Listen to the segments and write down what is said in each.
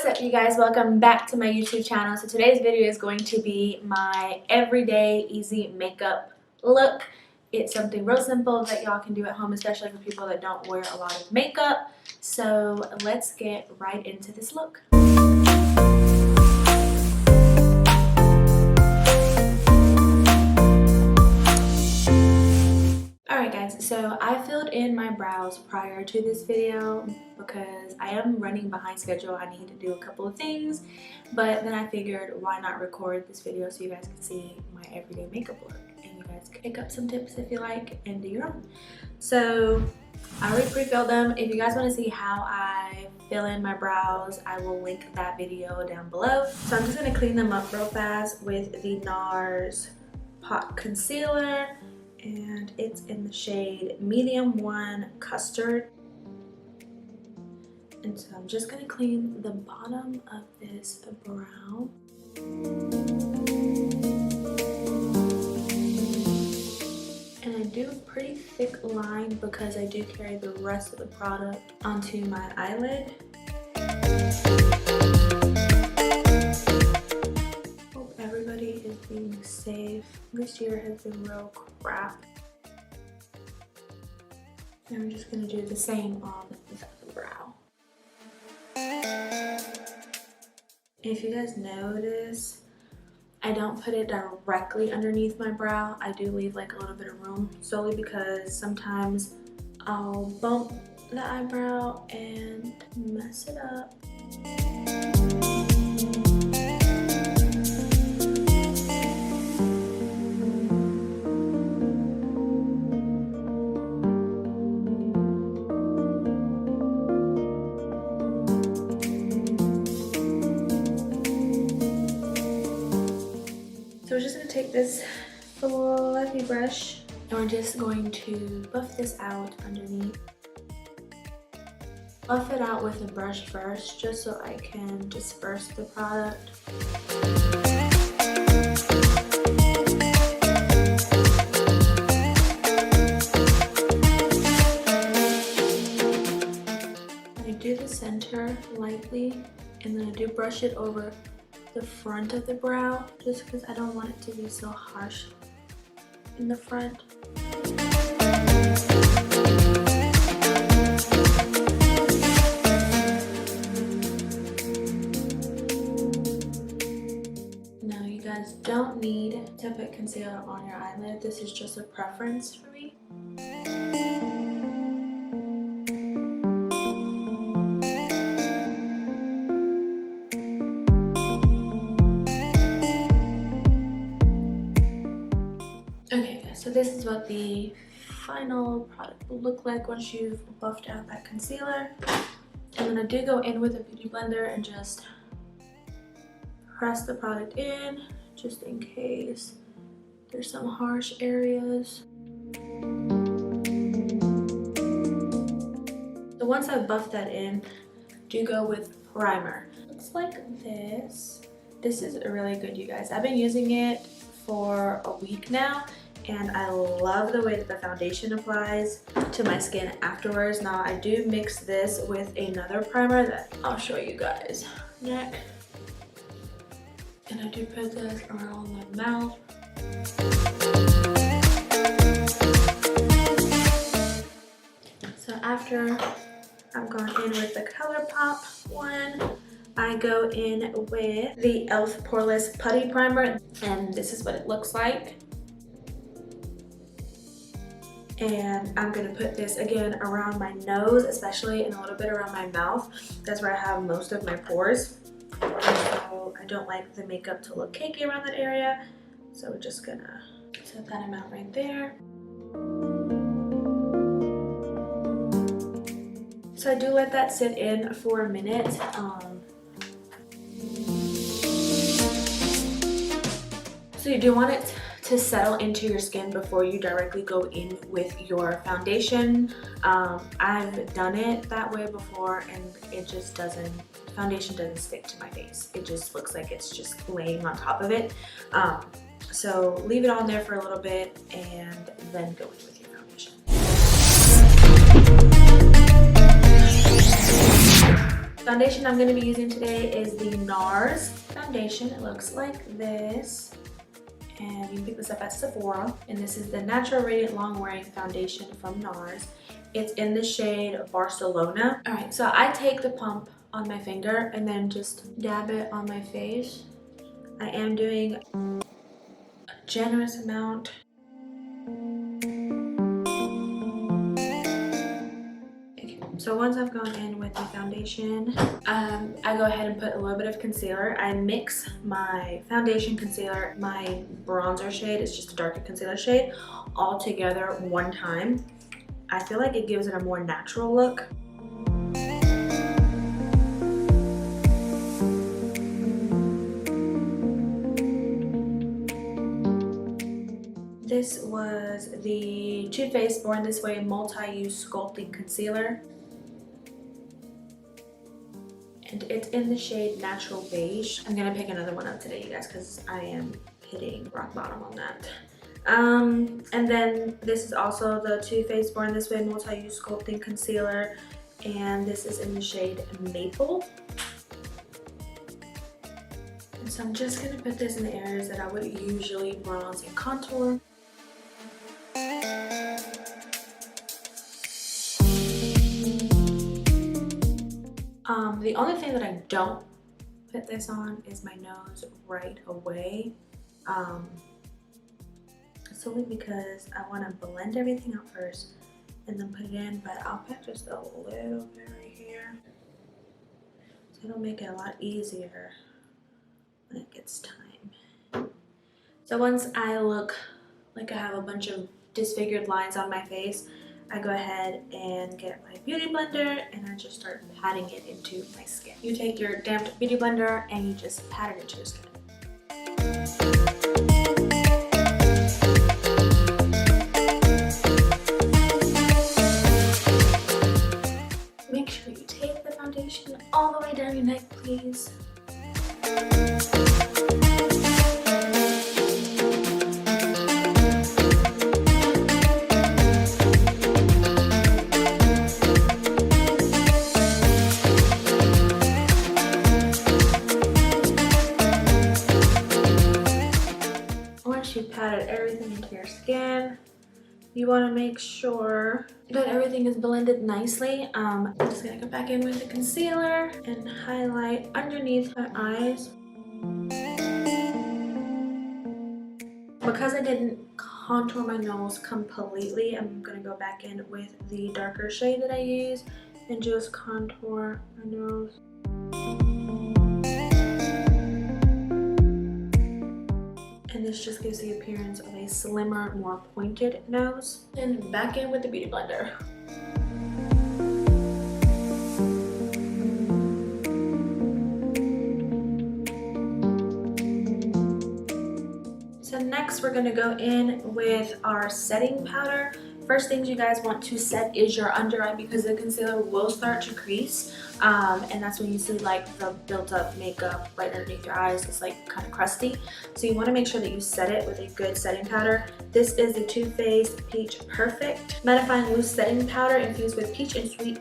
up, you guys? Welcome back to my YouTube channel. So today's video is going to be my everyday easy makeup look. It's something real simple that y'all can do at home, especially for people that don't wear a lot of makeup. So let's get right into this look. Alright guys, so I filled in my brows prior to this video because I am running behind schedule. I need to do a couple of things, but then I figured why not record this video so you guys can see my everyday makeup look and you guys can pick up some tips if you like and do your own. So I already pre-filled them. If you guys want to see how I fill in my brows, I will link that video down below. So I'm just going to clean them up real fast with the NARS Pot Concealer. And it's in the shade Medium 1 Custard. And so I'm just going to clean the bottom of this brow. And I do a pretty thick line because I do carry the rest of the product onto my eyelid. Everybody is being safe. This year has been real crap. And I'm just going to do the same on the brow. If you guys notice, I don't put it directly underneath my brow. I do leave like a little bit of room solely because sometimes I'll bump the eyebrow and mess it up. So we're just going to take this fluffy brush and we're just going to buff this out underneath. Buff it out with a brush first just so I can disperse the product. I do the center lightly and then I do brush it over the front of the brow just because I don't want it to be so harsh in the front. Now you guys don't need to put concealer on your eyelid. This is just a preference for me. Okay guys, so this is what the final product will look like once you've buffed out that concealer. And then I do go in with a beauty blender and just press the product in just in case there's some harsh areas. So once I've buffed that in, do go with primer. Looks like this. This is really good, you guys. I've been using it for a week now and I love the way that the foundation applies to my skin afterwards. Now I do mix this with another primer that I'll show you guys next. And I do put this around my mouth. So after I've gone in with the ColourPop one, I go in with the e.l.f. Poreless Putty Primer, and this is what it looks like. And I'm gonna put this again around my nose, especially, and a little bit around my mouth. That's where I have most of my pores. And so I don't like the makeup to look cakey around that area. So we're just gonna set that amount right there. So I do let that sit in for a minute. So you do want it to settle into your skin before you directly go in with your foundation. I've done it that way before and it just doesn't, foundation doesn't stick to my face. It just looks like it's just laying on top of it. So leave it on there for a little bit and then go in with your foundation. Foundation I'm going to be using today is the NARS foundation. It looks like this. And you can pick this up at Sephora. And this is the Natural Radiant Long Wearing Foundation from NARS. It's in the shade Barcelona. Alright, so I take the pump on my finger and then just dab it on my face. I am doing a generous amount. Okay, so once I've gone in with the foundation, I go ahead and put a little bit of concealer. I mix my foundation, concealer, my bronzer shade, it's just a darker concealer shade, all together one time. I feel like it gives it a more natural look. This was the Too Faced Born This Way Multi-Use Sculpting Concealer. And it's in the shade Natural Beige. I'm gonna pick another one up today, you guys, because I am hitting rock bottom on that. And then this is also the Too Faced Born This Way Multi-Use Sculpting Concealer. And this is in the shade Maple. And so I'm just gonna put this in the areas that I would usually bronze and contour. The only thing that I don't put this on is my nose right away. Solely because I want to blend everything out first and then put it in, but I'll put just a little bit right here. So it'll make it a lot easier when it gets time. So once I look like I have a bunch of disfigured lines on my face, I go ahead and get my beauty blender and I just start patting it into my skin. You take your damped beauty blender and you just pat it into your skin. Make sure you take the foundation all the way down your neck, please. You patted everything into your skin. You want to make sure that everything is blended nicely. I'm just gonna go back in with the concealer and highlight underneath my eyes. Because I didn't contour my nose completely, I'm gonna go back in with the darker shade that I use and just contour my nose. And this just gives the appearance of a slimmer, more pointed nose. And back in with the beauty blender. So next we're gonna go in with our setting powder. First things you guys want to set is your under eye because the concealer will start to crease. And that's when you see like the built up makeup right underneath your eyes. It's like kind of crusty. So you want to make sure that you set it with a good setting powder. This is the Too Faced Peach Perfect Mattifying Loose Setting Powder infused with peach and sweet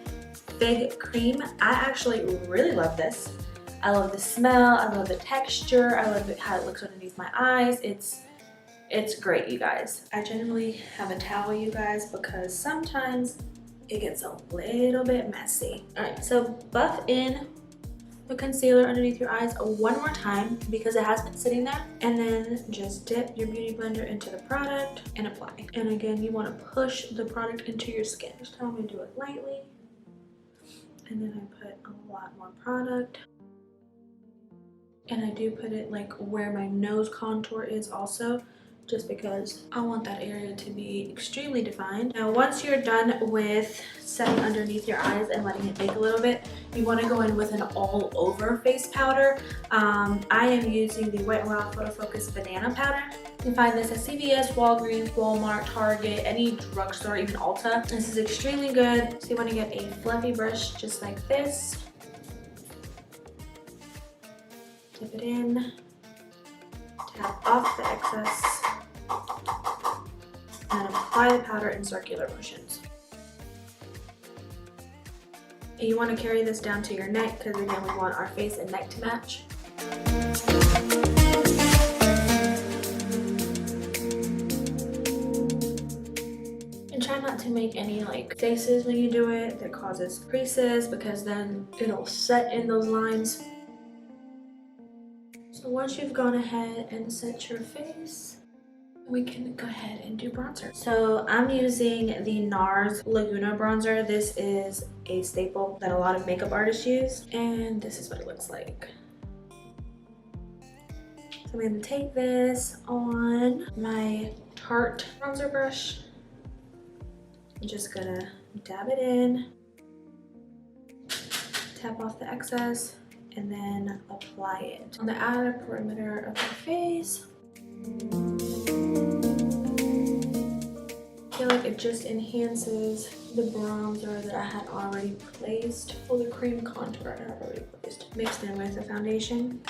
fig cream. I actually really love this. I love the smell, I love the texture, I love how it looks underneath my eyes. It's great, you guys. I generally have a towel, you guys, because sometimes it gets a little bit messy. All right, so buff in the concealer underneath your eyes one more time because it has been sitting there, and then just dip your beauty blender into the product and apply. And again, you want to push the product into your skin. This time I'm going to do it lightly, and then I put a lot more product. And I do put it like where my nose contour is also, just because I want that area to be extremely defined. Now once you're done with setting underneath your eyes and letting it bake a little bit, you want to go in with an all over face powder. I am using the Wet n Wild Photo Focus Banana Powder. You can find this at CVS, Walgreens, Walmart, Target, any drugstore, even Ulta. This is extremely good. So you want to get a fluffy brush just like this. Dip it in, tap off the excess, and apply the powder in circular motions. And you want to carry this down to your neck because again, we want our face and neck to match. And try not to make any like faces when you do it that causes creases, because then it'll set in those lines. So once you've gone ahead and set your face, we can go ahead and do bronzer. So I'm using the NARS Laguna bronzer. This is a staple that a lot of makeup artists use, and this is what it looks like. So I'm gonna take this on my Tarte bronzer brush. I'm just gonna dab it in, tap off the excess, and then apply it on the outer perimeter of my face. I feel like it just enhances the bronzer that I had already placed, or the cream contour I had already placed, mixed in with the foundation.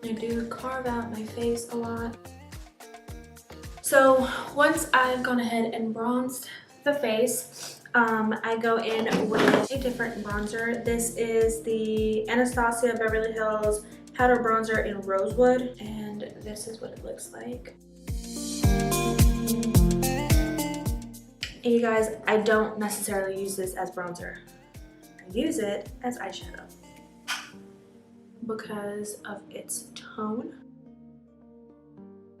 I do carve out my face a lot. So once I've gone ahead and bronzed the face, I go in with a different bronzer. This is the Anastasia Beverly Hills Powder Bronzer in Rosewood, and this is what it looks like. And you guys, I don't necessarily use this as bronzer. I use it as eyeshadow because of its tone.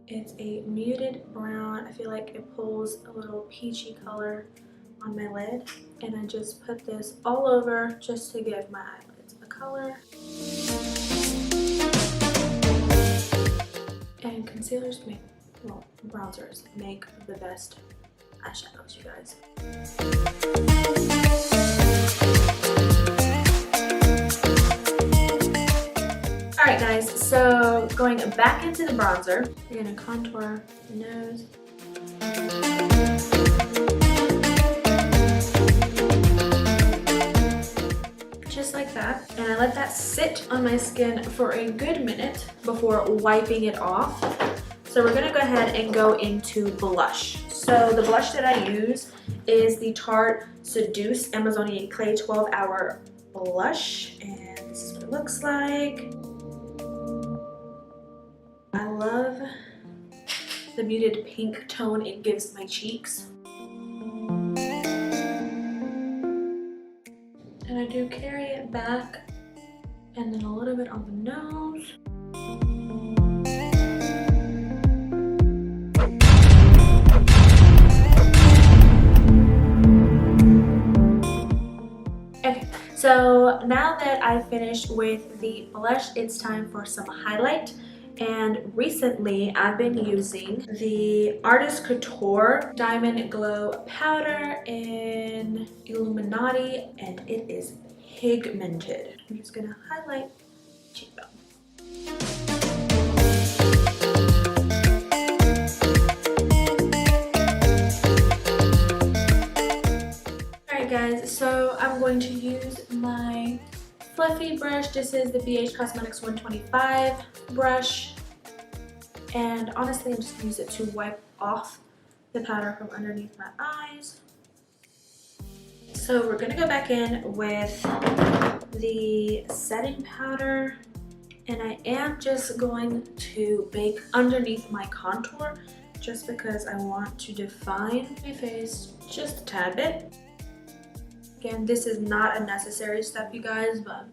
It's a muted brown. I feel like it pulls a little peachy color on my lid, and I just put this all over just to give my eyelids a color. And concealers make, well, bronzers make the best eyeshadows, you guys. Alright guys, so going back into the bronzer, we're gonna contour the nose. Just like that. And I let that sit on my skin for a good minute before wiping it off. So we're gonna go ahead and go into blush. So the blush that I use is the Tarte Seduce Amazonian Clay 12-Hour Blush. And this is what it looks like. I love the muted pink tone it gives my cheeks. And I do carry it back and then a little bit on the nose. Okay, so now that I've finished with the blush, it's time for some highlight. And recently I've been using the Artist Couture Diamond Glow Powder in Illuminati, and it is pigmented. I'm just gonna highlight the cheekbone. Alright guys, so I'm going to use my fluffy brush. This is the BH Cosmetics 125 brush, and honestly I'm just going to use it to wipe off the powder from underneath my eyes. So we're going to go back in with the setting powder, and I am just going to bake underneath my contour just because I want to define my face just a tad bit. Again, this is not a necessary step, you guys, but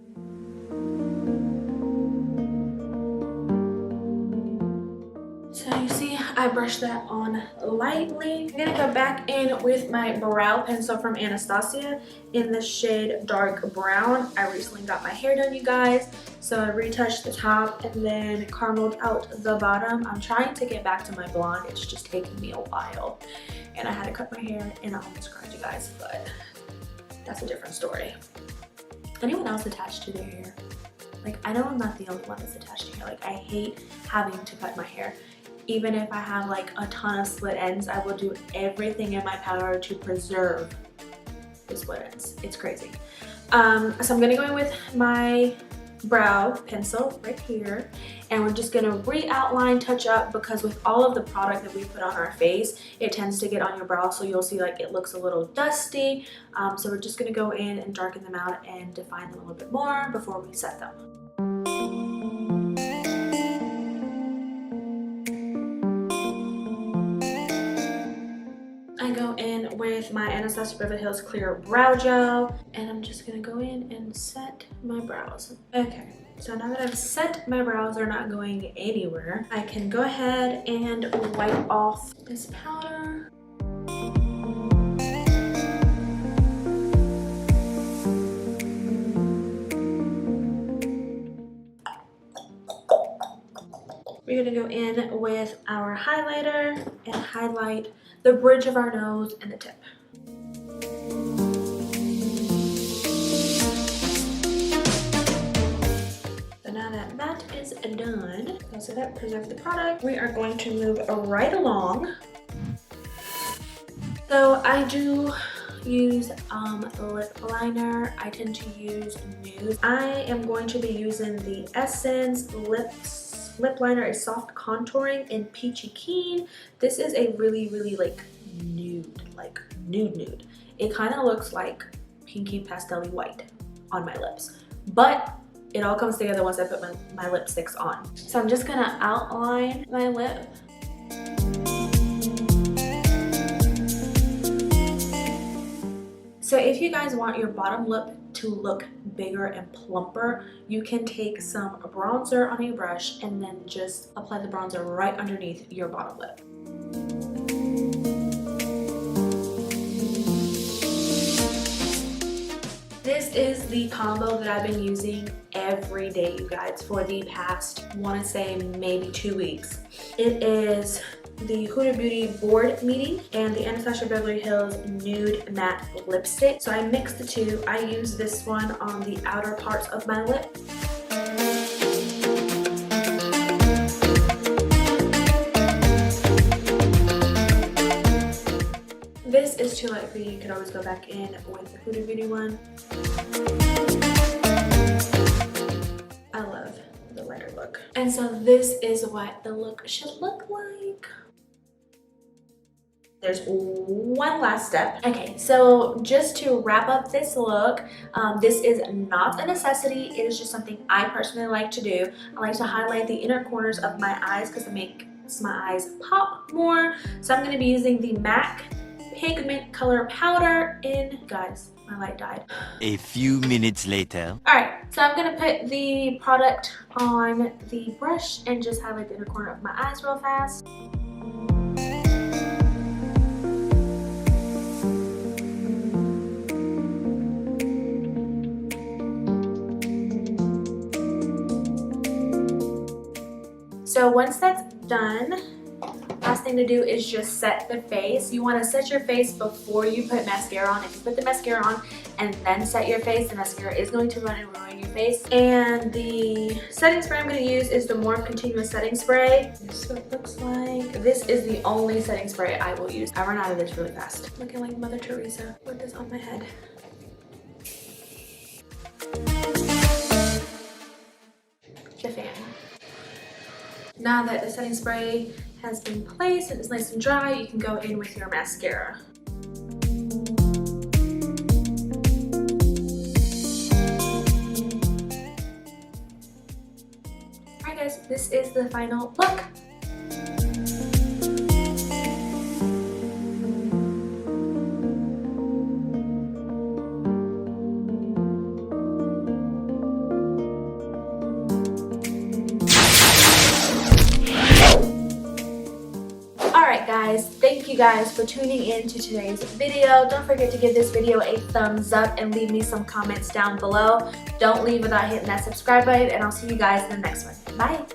so you see I brushed that on lightly. I'm gonna go back in with my brow pencil from Anastasia in the shade Dark Brown. I recently got my hair done, you guys, so I retouched the top and then carameled out the bottom. I'm trying to get back to my blonde. It's just taking me a while, and I had to cut my hair and I almost cried, you guys, but that's a different story. Anyone else attached to their hair? Like, I know I'm not the only one that's attached to hair. Like, I hate having to cut my hair. Even if I have like a ton of split ends, I will do everything in my power to preserve the split ends. It's crazy. So I'm gonna go in with my brow pencil right here, and we're just gonna re-outline, touch up, because with all of the product that we put on our face, it tends to get on your brow, so you'll see like it looks a little dusty. So we're just gonna go in and darken them out and define them a little bit more before we set them. I go in with my Anastasia Beverly Hills Clear Brow Gel, and I'm just gonna go in and set my brows. Okay, so now that I've set my brows, they're not going anywhere, I can go ahead and wipe off this powder. We're gonna go in with our highlighter and highlight the bridge of our nose and the tip. So now that that is done, so that preserves the product, we are going to move right along. So I do use lip liner. I tend to use nude. I am going to be using the Essence lip liner, is soft contouring in Peachy Keen. This is a really like nude. It kind of looks like pinky pastel-y white on my lips, but it all comes together once I put my lipsticks on. So I'm just gonna outline my lip. So if you guys want your bottom lip to look bigger and plumper, you can take some bronzer on a brush and then just apply the bronzer right underneath your bottom lip. This is the combo that I've been using every day, you guys, for the past, I want to say maybe 2 weeks. It is the Huda Beauty Board Meeting and the Anastasia Beverly Hills Nude Matte Lipstick. So I mixed the two. I use this one on the outer parts of my lip. This is too light for you. You can always go back in with the Huda Beauty one. I love the lighter look. And so this is what the look should look like. There's one last step. Okay, so just to wrap up this look, this is not a necessity. It is just something I personally like to do. I like to highlight the inner corners of my eyes because it makes my eyes pop more. So I'm going to be using the MAC Pigment Color Powder in, guys, my light died. A few minutes later. Alright, so I'm going to put the product on the brush and just highlight the inner corner of my eyes real fast. So once that's done, last thing to do is just set the face. You want to set your face before you put mascara on. If you put the mascara on and then set your face, the mascara is going to run and ruin your face. And the setting spray I'm going to use is the More Continuous Setting Spray. This is what it looks like. This is the only setting spray I will use. I run out of this really fast. Looking like Mother Teresa with this on my head. The fan. Now that the setting spray has been placed and it's nice and dry, you can go in with your mascara. Alright guys, this is the final look. Guys, thank you guys for tuning in to today's video. Don't forget to give this video a thumbs up and leave me some comments down below. Don't leave without hitting that subscribe button, and I'll see you guys in the next one. Bye.